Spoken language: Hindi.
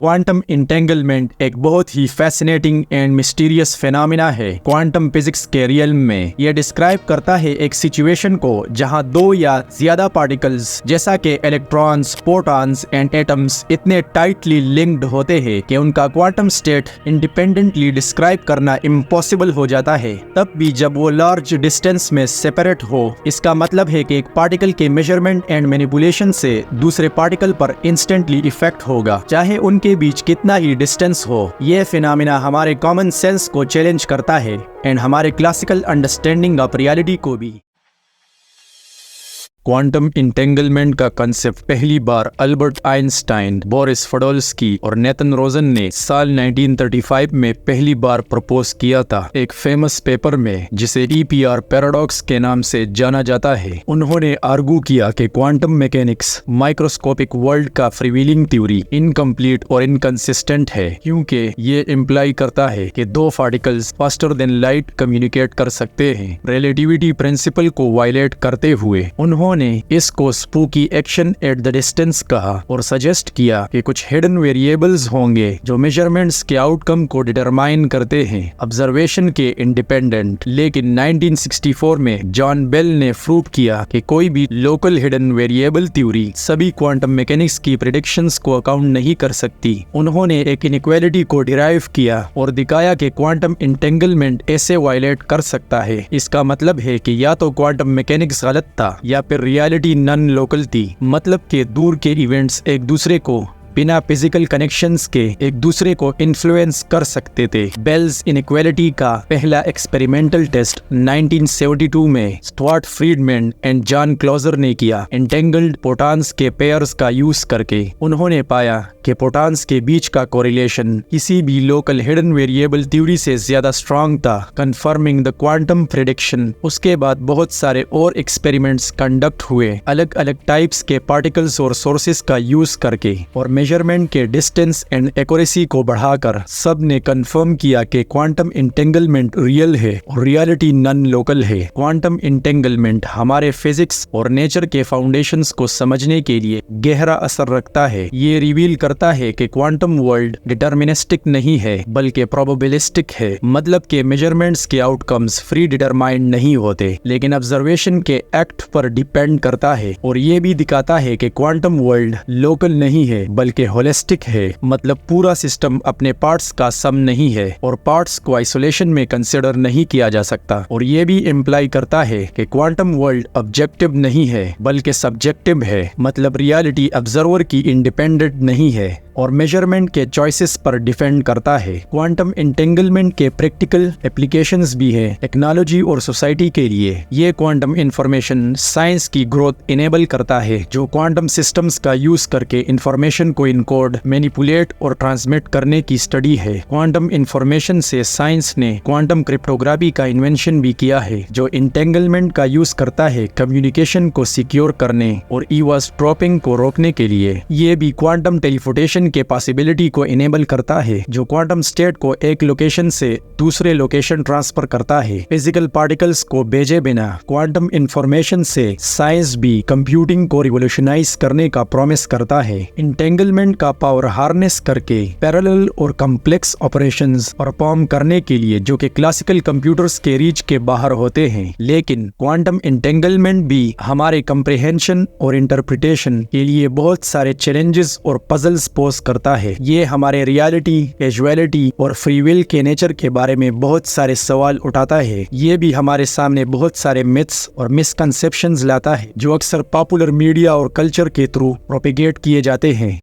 क्वांटम इंटेंगलमेंट एक बहुत ही फैसिनेटिंग एंड मिस्टीरियस फिनोमेना है। क्वांटम फिजिक्स के रियल्म में यह डिस्क्राइब करता है एक सिचुएशन को जहां दो या ज्यादा पार्टिकल्स जैसा कि इलेक्ट्रॉन्स, प्रोटॉन्स एंड एटम्स इतने टाइटली लिंक्ड होते हैं कि उनका क्वांटम स्टेट इंडिपेंडेंटली डिस्क्राइब करना इम्पॉसिबल हो जाता है। तब भी जब वो लार्ज डिस्टेंस में सेपरेट हो, इसका मतलब है कि एक पार्टिकल के मेजरमेंट एंड मैनिपुलेशन से दूसरे पार्टिकल पर इंस्टेंटली इफेक्ट होगा, चाहे उनके बीच कितना ही डिस्टेंस हो। यह फिनोमेना हमारे कॉमन सेंस को चैलेंज करता है एंड हमारे क्लासिकल अंडरस्टैंडिंग ऑफ रियलिटी को भी। क्वांटम इंटेंगलमेंट का कंसेप्ट पहली बार अल्बर्ट आइंस्टाइन, बोरिस फडोल्स्की और नेथन रोजन ने साल 1935 में पहली बार प्रपोज किया था, एक फेमस पेपर में जिसे EPR पैराडॉक्स के नाम से जाना जाता है। उन्होंने आर्गू किया कि क्वांटम मैकेनिक्स माइक्रोस्कोपिक वर्ल्ड का फ्रीव्हीलिंग थ्योरी इनकम्प्लीट और इनकंसिस्टेंट है, क्योंकि ये इम्प्लाई करता है कि दो particles faster than light communicate कर सकते हैं, रिलेटिविटी प्रिंसिपल को वायलेट करते हुए। उन्होंने इसको spooky action at the distance कहा और सजेस्ट किया कि कुछ हिडन वेरिएबल्स होंगे जो मेजरमेंट्स के आउटकम को डिटरमाइन करते हैं, ऑब्जर्वेशन के इंडिपेंडेंट। लेकिन 1964 में जॉन बेल ने प्रूव किया कि कोई भी लोकल हिडन वेरिएबल थ्योरी सभी क्वांटम मैकेनिक्स की प्रेडिक्शंस को अकाउंट नहीं कर सकती। उन्होंने एक इनइक्वालिटी को डिराइव किया और दिखाया कि क्वांटम इंटेंगलमेंट ऐसे वायलेट कर सकता है। इसका मतलब है कि या तो क्वांटम मैकेनिक्स गलत था या फिर रियलिटी नॉन लोकल थी, मतलब के दूर के इवेंट्स एक दूसरे को बिना फिजिकल कनेक्शंस के एक दूसरे को इन्फ्लुएंस कर सकते थे। बेल्स इनइक्वालिटी का पहला एक्सपेरिमेंटल टेस्ट 1972 में Stuart Freedman and John Clauser ने किया। एंटेंगल्ड प्रोटॉन्स के पेयर्स का यूज करके उन्होंने पाया कि प्रोटॉन्स के बीच का कोरिलेशन किसी भी लोकल हिडन वेरिएबल थ्योरी से ज्यादा स्ट्रांग था, कंफर्मिंग द क्वांटम प्रेडिक्शन। उसके बाद बहुत सारे और एक्सपेरिमेंट्स कंडक्ट हुए अलग अलग टाइप्स के पार्टिकल्स और सोर्सेस का यूज करके, और मेजरमेंट के डिस्टेंस एंड एक्यूरेसी को बढ़ाकर सब ने कंफर्म किया कि क्वांटम इंटेंगलमेंट रियल है और रियलिटी नॉन लोकल है। क्वांटम इंटेंगलमेंट हमारे फिजिक्स और नेचर के फाउंडेशंस को समझने के लिए गहरा असर रखता है। ये रिवील करता है कि क्वांटम वर्ल्ड डिटर्मिनिस्टिक नहीं है बल्कि प्रोबेबिलिस्टिक है, मतलब के मेजरमेंट्स के आउटकम्स फ्री डिटरमाइंड नहीं होते लेकिन ऑब्जर्वेशन के एक्ट पर डिपेंड करता है। और ये भी दिखाता है कि क्वांटम वर्ल्ड लोकल नहीं है बल्कि होलिस्टिक है, मतलब पूरा सिस्टम अपने पार्ट्स का सम नहीं है और पार्ट्स को आइसोलेशन में कंसिडर नहीं किया जा सकता। और ये भी इम्प्लाई करता है कि क्वांटम वर्ल्ड ऑब्जेक्टिव नहीं है बल्कि सब्जेक्टिव है, मतलब रियलिटी ऑब्जर्वर की इंडिपेंडेंट नहीं है और मेजरमेंट के चॉइसेस पर डिपेंड करता है। क्वांटम इंटेंगलमेंट के प्रैक्टिकल एप्लीकेशंस भी है टेक्नोलॉजी और सोसाइटी के लिए। ये क्वांटम इंफॉर्मेशन साइंस की ग्रोथ इनेबल करता है, जो क्वांटम सिस्टम्स का यूज करके इंफॉर्मेशन को इनकोड, मैनिपुलेट और ट्रांसमिट करने की स्टडी है। क्वांटम इंफॉर्मेशन से साइंस ने क्वांटम क्रिप्टोग्राफी का इन्वेंशन भी किया है, जो इंटेंगलमेंट का यूज करता है कम्युनिकेशन को सिक्योर करने और ईवसड्रॉपिंग को रोकने के लिए। ये भी क्वांटम टेलीपोर्टेशन के पॉसिबिलिटी को इनेबल करता है, जो क्वांटम स्टेट को एक लोकेशन से दूसरे लोकेशन ट्रांसफर करता है फिजिकल पार्टिकल्स को भेजे बिना। क्वांटम इंफॉर्मेशन से साइंस भी कंप्यूटिंग को रिवोल्यूशनाइज करने का प्रॉमिस करता है, इंटेंगलमेंट का पावर हार्नेस करके पैरेलल और कॉम्प्लेक्स ऑपरेशंस परफॉर्म करने के लिए, जो कि क्लासिकल कंप्यूटर्स के रीच के बाहर होते हैं। लेकिन क्वांटम इंटेंगलमेंट भी हमारे कंप्रिहेंशन और इंटरप्रिटेशन के लिए बहुत सारे चैलेंजेस और पजल्स पोज करता है। ये हमारे रियलिटी, कैजुअलिटी और फ्री विल के नेचर के बारे में बहुत सारे सवाल उठाता है। ये भी हमारे सामने बहुत सारे मिथ्स और मिसकंसेप्शंस लाता है, जो अक्सर पॉपुलर मीडिया और कल्चर के थ्रू प्रोपेगेट किए जाते हैं।